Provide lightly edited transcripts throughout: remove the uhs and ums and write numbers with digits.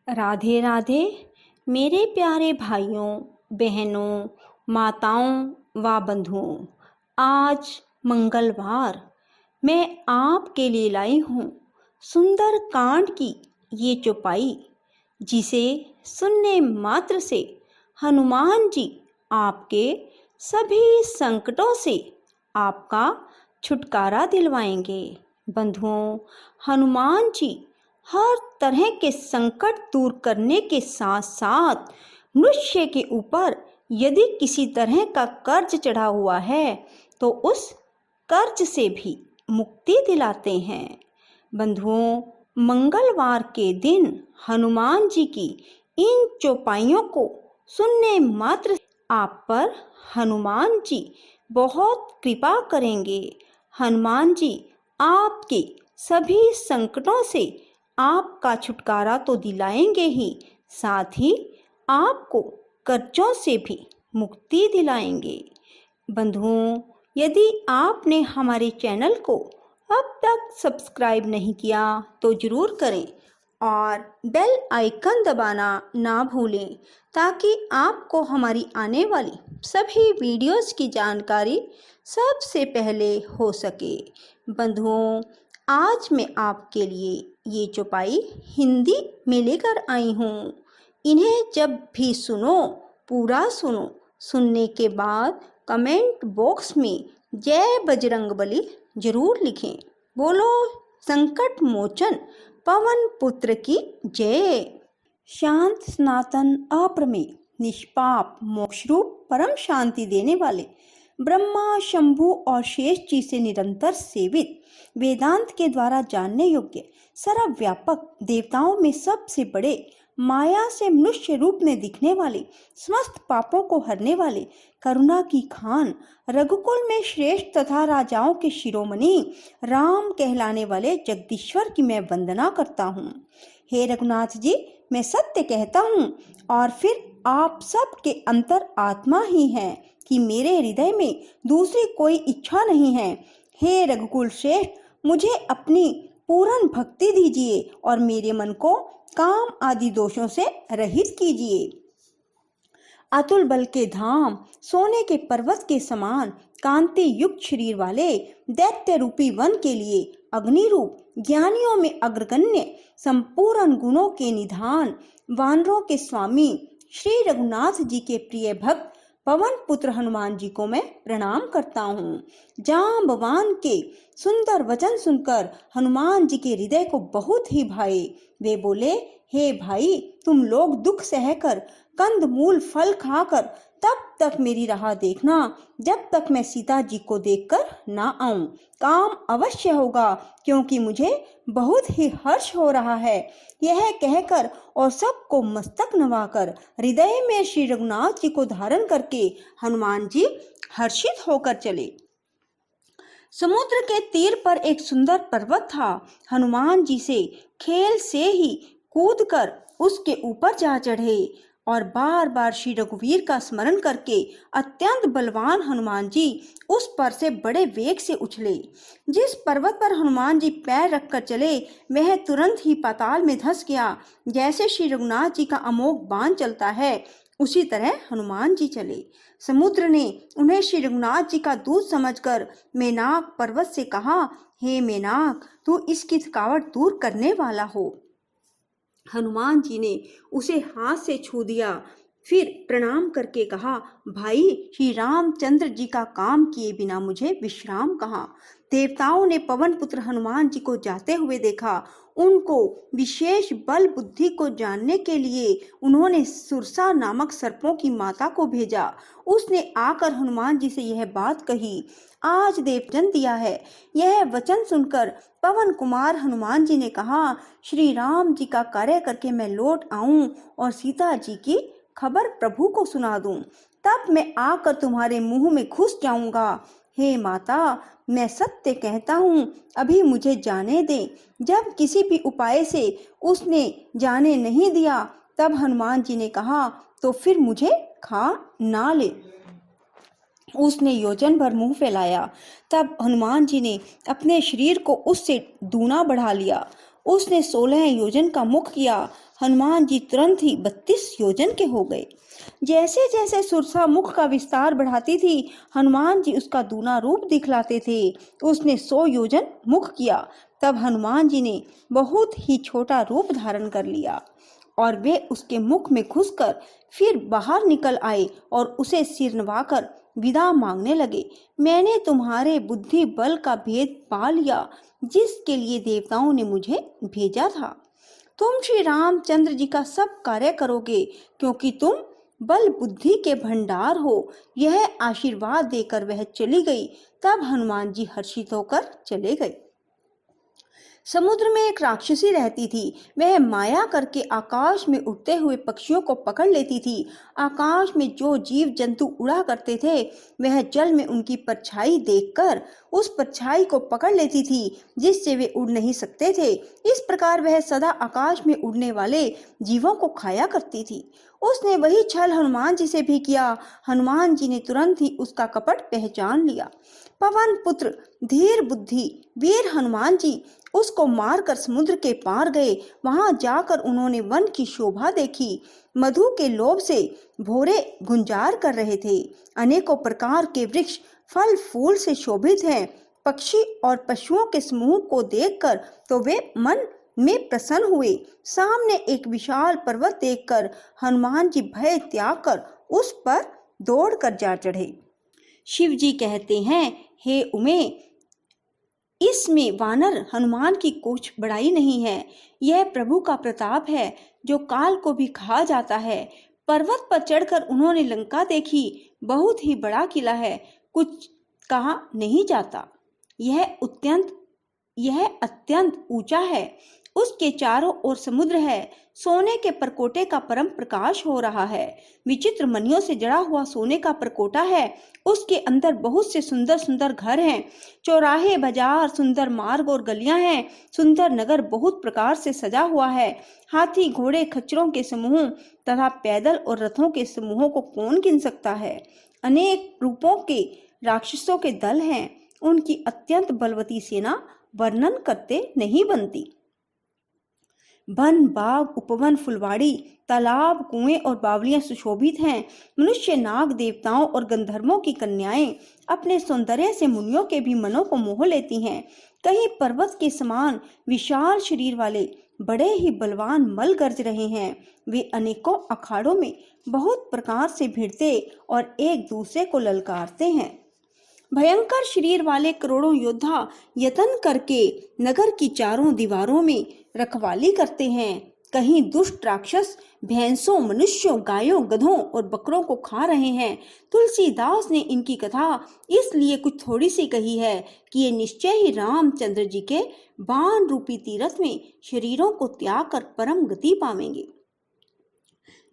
राधे राधे मेरे प्यारे भाइयों, बहनों, माताओं व बंधुओं। आज मंगलवार मैं आपके लिए लाई हूँ सुंदर कांड की ये चौपाई, जिसे सुनने मात्र से हनुमान जी आपके सभी संकटों से आपका छुटकारा दिलवाएंगे। बंधुओं, हनुमान जी हर तरह के संकट दूर करने के साथ साथ मनुष्य के ऊपर यदि किसी तरह का कर्ज चढ़ा हुआ है तो उस कर्ज से भी मुक्ति दिलाते हैं। बंधुओं, मंगलवार के दिन हनुमान जी की इन चौपाइयों को सुनने मात्र आप पर हनुमान जी बहुत कृपा करेंगे। हनुमान जी आपके सभी संकटों से आपका छुटकारा तो दिलाएंगे ही, साथ ही आपको कर्जों से भी मुक्ति दिलाएंगे। बंधुओं, यदि आपने हमारे चैनल को अब तक सब्सक्राइब नहीं किया तो ज़रूर करें और बेल आइकन दबाना ना भूलें, ताकि आपको हमारी आने वाली सभी वीडियोस की जानकारी सबसे पहले हो सके। बंधुओं, आज मैं आपके लिए ये चौपाई हिंदी में लेकर आई हूँ। इन्हें जब भी सुनो पूरा सुनो। सुनने के बाद कमेंट बॉक्स में जय बजरंगबली जरूर लिखें। बोलो संकट मोचन पवन पुत्र की जय। शांत सनातन अप्रमेय निष्पाप मोक्षरूप परम शांति देने वाले ब्रह्मा शंभु और शेष जी से निरंतर सेवित, वेदांत के द्वारा जानने योग्य, सर्वव्यापक, देवताओं में सबसे बड़े, माया से मनुष्य रूप में दिखने वाले, समस्त पापों को हरने वाले, करुणा की खान, रघुकुल में श्रेष्ठ तथा राजाओं के शिरोमणि राम कहलाने वाले जगदीश्वर की मैं वंदना करता हूँ। हे रघुनाथ जी, मैं सत्य कहता हूँ और फिर आप सब के अंतर आत्मा ही हैं कि मेरे हृदय में दूसरी कोई इच्छा नहीं है। हे रघुकुल श्रेष्ठ, मुझे अपनी पूर्ण भक्ति दीजिए और मेरे मन को काम आदि दोषों से रहित कीजिए। अतुल बल के धाम, सोने के पर्वत के समान कांति युक्त शरीर वाले दैत्य रूपी वन के लिए अग्नि रूप, ज्ञानियों में अग्रगण्य, संपूर्ण गुणों के निधान, वानरों के स्वामी श्री रघुनाथ जी के प्रिय भक्त पवन पुत्र हनुमान जी को मैं प्रणाम करता हूँ। जांबवान के सुंदर वचन सुनकर हनुमान जी के हृदय को बहुत ही भाए। वे बोले, हे भाई, तुम लोग दुख सहकर, कंद मूल फल खाकर तब तक मेरी राह देखना जब तक मैं सीता जी को देखकर ना आऊं। काम अवश्य होगा, क्योंकि मुझे बहुत ही हर्ष हो रहा है। यह कहकर और सबको मस्तक नवाकर हृदय में श्री रघुनाथ जी को धारण करके हनुमान जी हर्षित होकर चले। समुद्र के तीर पर एक सुंदर पर्वत था। हनुमान जी से खेल से ही कूदकर उसके ऊपर जा चढ़े और बार बार श्री रघुवीर का स्मरण करके अत्यंत बलवान हनुमान जी उस पर से बड़े वेग से उछले। जिस पर्वत पर हनुमान जी पैर रखकर चले वह तुरंत ही पाताल में धंस गया। जैसे श्री रघुनाथ जी का अमोघ बाण चलता है, उसी तरह हनुमान जी चले। समुद्र ने उन्हें श्री रघुनाथ जी का दूत समझकर मेनाक पर्वत से कहा, हे मेनाक, तू इसकी थकावट दूर करने वाला हो। हनुमान जी ने उसे हाथ से छू दिया, फिर प्रणाम करके कहा, भाई, श्री रामचंद्र जी का काम किए बिना मुझे विश्राम कहाँ। देवताओं ने पवन पुत्र हनुमान जी को जाते हुए देखा। उनको विशेष बल बुद्धि को जानने के लिए उन्होंने सुरसा नामक सर्पों की माता को भेजा। उसने आकर हनुमान जी से यह बात कही। आज देवजन दिया है। यह वचन सुनकर पवन कुमार हनुमान जी ने कहा, श्री राम जी का कार्य करके मैं लौट आऊं और सीता जी की खबर प्रभु को सुना दूं, तब मैं आकर तुम्हारे मुंह में घुस जाऊंगा। हे माता, मैं सत्य कहता हूँ, अभी मुझे जाने दे। जब किसी भी उपाय से उसने जाने नहीं दिया तब हनुमान जी ने कहा, तो फिर मुझे खा ना ले। उसने योजन भर मुंह फैलाया। तब हनुमान जी ने अपने शरीर को उससे दूना बढ़ा लिया। उसने 16 योजन का मुख किया। हनुमान जी तुरंत ही 32 योजन के हो गए। जैसे जैसे सुरसा मुख का विस्तार बढ़ाती थी, हनुमान जी उसका दूना रूप दिखलाते थे। उसने 100 योजन मुख किया, तब हनुमान जी ने बहुत ही छोटा रूप धारण कर लिया और वे उसके मुख में घुसकर फिर बाहर निकल आए और उसे सिर नवाकर विदा मांगने लगे। मैंने तुम्हारे बुद्धि बल का भेद पा लिया, जिसके लिए देवताओं ने मुझे भेजा था। तुम श्री रामचंद्र जी का सब कार्य करोगे, क्योंकि तुम बल बुद्धि के भंडार हो। यह आशीर्वाद देकर वह चली गई। तब हनुमान जी हर्षित होकर चले गए। समुद्र में एक राक्षसी रहती थी। वह माया करके आकाश में उड़ते हुए पक्षियों को पकड़ लेती थी। आकाश में जो जीव जंतु उड़ा करते थे, वह जल में उनकी परछाई देखकर उस परछाई को पकड़ लेती थी, जिससे वे उड़ नहीं सकते थे। इस प्रकार वह सदा आकाश में उड़ने वाले जीवों को खाया करती थी। उसने वही छल हनुमान जी से भी किया। हनुमान जी ने तुरंत ही उसका कपट पहचान लिया। पवन पुत्र धीर बुद्धि वीर हनुमान जी उसको मारकर समुद्र के पार गए। वहां जाकर उन्होंने वन की शोभा देखी। मधु के लोभ से भोरे गुंजार कर रहे थे। अनेकों प्रकार के वृक्ष फल फूल से शोभित हैं। पक्षी और पशुओं के समूह को देखकर तो वे मन में प्रसन्न हुए। सामने एक विशाल पर्वत देखकर हनुमान जी भय त्याग कर उस पर दौड़कर जा चढ़े। शिव जी कहते हैं, हे उमे, इसमें वानर हनुमान की कुछ बड़ाई नहीं है। यह प्रभु का प्रताप है, जो काल को भी खा जाता है। पर्वत पर चढ़कर उन्होंने लंका देखी। बहुत ही बड़ा किला है, कुछ कहा नहीं जाता। यह अत्यंत ऊंचा है। उसके चारों ओर समुद्र है। सोने के परकोटे का परम प्रकाश हो रहा है। विचित्र मणियों से जड़ा हुआ सोने का परकोटा है। उसके अंदर बहुत से सुंदर सुंदर घर हैं। चौराहे, बाजार, सुंदर मार्ग और गलियां हैं। सुंदर नगर बहुत प्रकार से सजा हुआ है। हाथी, घोड़े, खच्चरों के समूह तथा पैदल और रथों के समूहों को कौन गिन सकता है। अनेक रूपों के राक्षसों के दल हैं। उनकी अत्यंत बलवती सेना वर्णन करते नहीं बनती। वन, बाग, उपवन, फुलवाड़ी, तालाब, कुएं और बावलियां सुशोभित हैं। मनुष्य, नाग, देवताओं और गंधर्वों की कन्याएं अपने सौंदर्य से मुनियों के भी मनों को मोह लेती हैं। कहीं पर्वत के समान विशाल शरीर वाले बड़े ही बलवान मल गर्ज रहे हैं। वे अनेकों अखाड़ों में बहुत प्रकार से भिड़ते और एक दूसरे को ललकारते हैं। भयंकर शरीर वाले करोड़ों योद्धा यत्न करके नगर की चारों दीवारों में रखवाली करते हैं। कहीं दुष्ट राक्षस भैंसों, मनुष्यों, गायों, गधों और बकरों को खा रहे हैं। तुलसीदास ने इनकी कथा इसलिए कुछ थोड़ी सी कही है कि ये निश्चय ही रामचंद्र जी के बाण रूपी तीरथ में शरीरों को त्याग कर परम गति पावेंगे।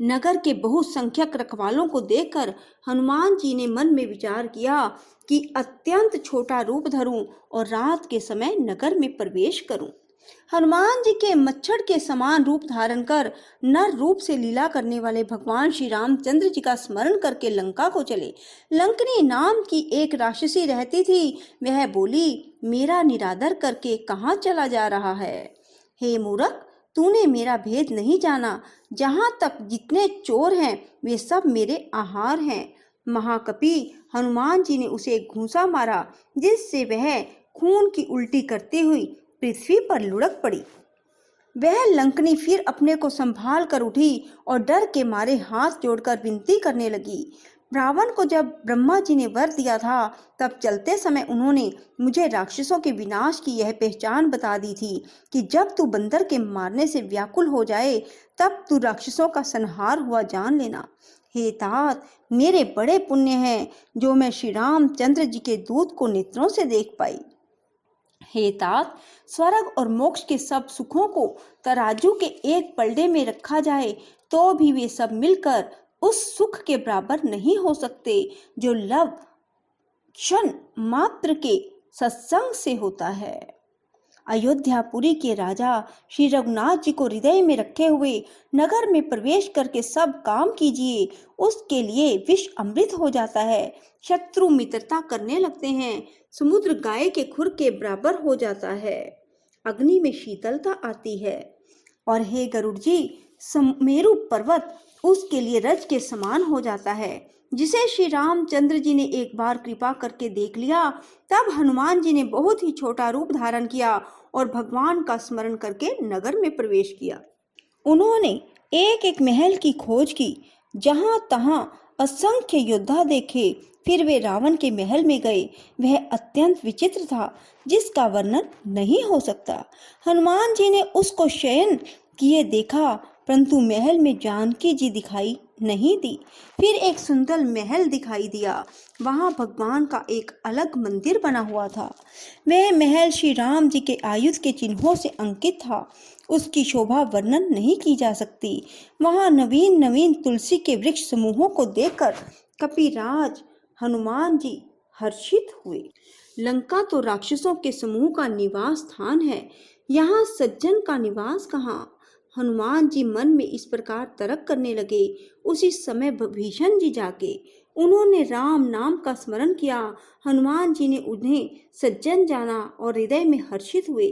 नगर के बहुसंख्यक रखवालों को देखकर हनुमान जी ने मन में विचार किया कि अत्यंत छोटा रूप धरूं और रात के समय नगर में प्रवेश करूं। हनुमान जी के मच्छर के समान रूप धारण कर नर रूप से लीला करने वाले भगवान श्री रामचंद्र जी का स्मरण करके लंका को चले। लंकनी नाम की एक राक्षसी रहती थी। वह बोली, मेरा निरादर करके कहाँ चला जा रहा है? हे मूर्ख, तूने मेरा भेद नहीं जाना। जहां तक जितने चोर हैं वे सब मेरे आहार हैं। महाकपि हनुमान जी ने उसे घूंसा मारा, जिससे वह खून की उल्टी करती हुई पृथ्वी पर लुढ़क पड़ी। वह लंकनी फिर अपने को संभाल कर उठी और डर के मारे हाथ जोड़कर विनती करने लगी। रावण को जब ब्रह्मा जी ने वर दिया था, तब चलते समय उन्होंने मुझे राक्षसों के विनाश की यह पहचान बता दी थी कि जब तू बंदर के मारने से व्याकुल हो जाए, तब तू राक्षसों का संहार हुआ जान लेना। हे तात, मेरे बड़े पुण्य हैं जो मैं श्री रामचंद्र जी के दूत को नेत्रों से देख पाई। हे तात, स्वर्ग और मोक्ष के सब सुखों को तराजू के एक पलड़े में रखा जाए तो भी वे सब मिलकर उस सुख के बराबर नहीं हो सकते जो लव क्षण मात्र के सत्संग से होता है। अयोध्यापुरी के राजा श्री रघुनाथ जी को हृदय में रखे हुए नगर में प्रवेश करके सब काम कीजिए। उसके लिए विष अमृत हो जाता है। शत्रु मित्रता करने लगते हैं। समुद्र गाय के खुर के बराबर हो जाता है। अग्नि में शीतलता आती है। और हे गरुड़ जी, मेरु पर्वत उसके लिए रज के समान हो जाता है, जिसे श्री रामचंद्र जी ने एक बार कृपा करके देख लिया। तब हनुमान जी ने बहुत ही छोटा रूप धारण किया और भगवान का स्मरण करके नगर में प्रवेश किया। उन्होंने एक एक महल की खोज की, जहां तहां असंख्य योद्धा देखे। फिर वे रावण के महल में गए। वह अत्यंत विचित्र था, जिसका वर्णन नहीं हो सकता। हनुमान जी ने उसको शयन किए देखा, परंतु महल में जानकी जी दिखाई नहीं दी। फिर एक सुंदर महल दिखाई दिया। वहां भगवान का एक अलग मंदिर बना हुआ था। वह महल श्री राम जी के आयुध के चिन्हों से अंकित था। उसकी शोभा वर्णन नहीं की जा सकती। वहां नवीन नवीन तुलसी के वृक्ष समूहों को देखकर कपिराज हनुमान जी हर्षित हुए। लंका तो राक्षसों के समूह का निवास स्थान है, यहाँ सज्जन का निवास कहाँ। हनुमान जी मन में इस प्रकार तर्क करने लगे। उसी समय विभीषण जी जाके उन्होंने राम नाम का स्मरण किया। हनुमान जी ने उन्हें सज्जन जाना और हृदय में हर्षित हुए।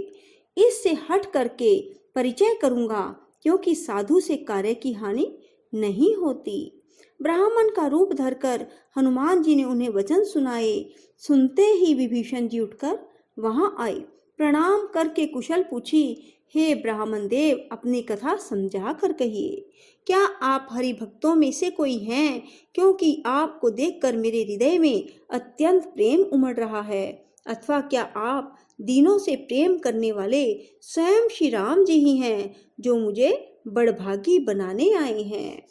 इससे हट करके परिचय करूंगा, क्योंकि साधु से कार्य की हानि नहीं होती। ब्राह्मण का रूप धरकर हनुमान जी ने उन्हें वचन सुनाए। सुनते ही विभीषण जी उठकर वहां आए, प्रणाम करके कुशल पूछी। हे ब्राह्मण देव, अपनी कथा समझा कर कहिए। क्या आप हरि भक्तों में से कोई हैं? क्योंकि आपको देखकर मेरे हृदय में अत्यंत प्रेम उमड़ रहा है। अथवा क्या आप दीनों से प्रेम करने वाले स्वयं श्री राम जी ही हैं, जो मुझे बड़भागी बनाने आए हैं?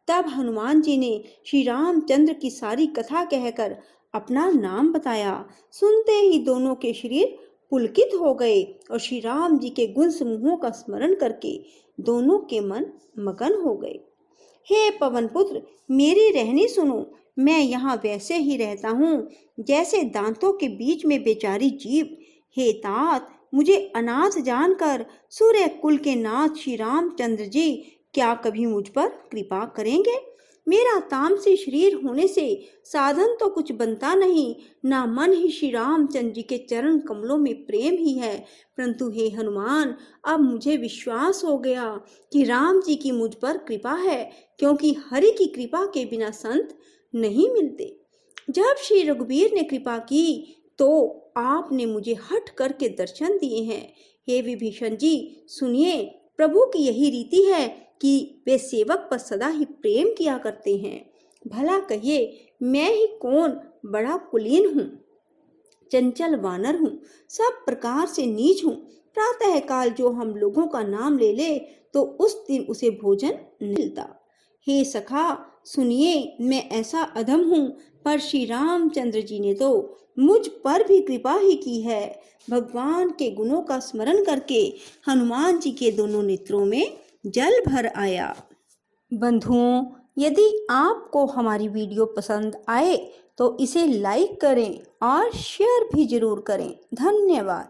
तब हनुमान जी ने श्री रामचंद्र की सारी कथा कहकर अपना नाम बताया। सुनते ही दोनों के शरीर पुलकित हो गए और श्री राम जी के गुण समूहों का स्मरण करके दोनों के मन मगन हो गए। हे पवन पुत्र, मेरी रहनी सुनो। मैं यहाँ वैसे ही रहता हूँ जैसे दांतों के बीच में बेचारी जीव। हे तात, मुझे अनाथ जानकर सूर्य कुल के नाथ श्री रामचंद्र जी क्या कभी मुझ पर कृपा करेंगे? मेरा तामसी शरीर होने से साधन तो कुछ बनता नहीं, ना मन ही श्री रामचंद्र जी के चरण कमलों में प्रेम ही है। परंतु हे हनुमान, अब मुझे विश्वास हो गया कि राम जी की मुझ पर कृपा है, क्योंकि हरि की कृपा के बिना संत नहीं मिलते। जब श्री रघुवीर ने कृपा की तो आपने मुझे हट करके दर्शन दिए हैं। हे विभीषण जी, सुनिए, प्रभु की यही रीति है कि वे सेवक पर सदा ही प्रेम किया करते हैं। भला कहिए, मैं ही कौन बड़ा कुलीन हूँ, चंचल वानर हूँ, सब प्रकार से नीच हूँ। प्रातः काल जो हम लोगों का नाम ले ले तो उस दिन उसे भोजन नहीं मिलता। हे सखा, सुनिए, मैं ऐसा अधम हूँ, पर श्री रामचंद्र जी ने तो मुझ पर भी कृपा ही की है। भगवान के गुणों का स्मरण करके हनुमान जी के दोनों नेत्रों में जल भर आया। बंधुओं, यदि आपको हमारी वीडियो पसंद आए तो इसे लाइक करें और शेयर भी जरूर करें। धन्यवाद।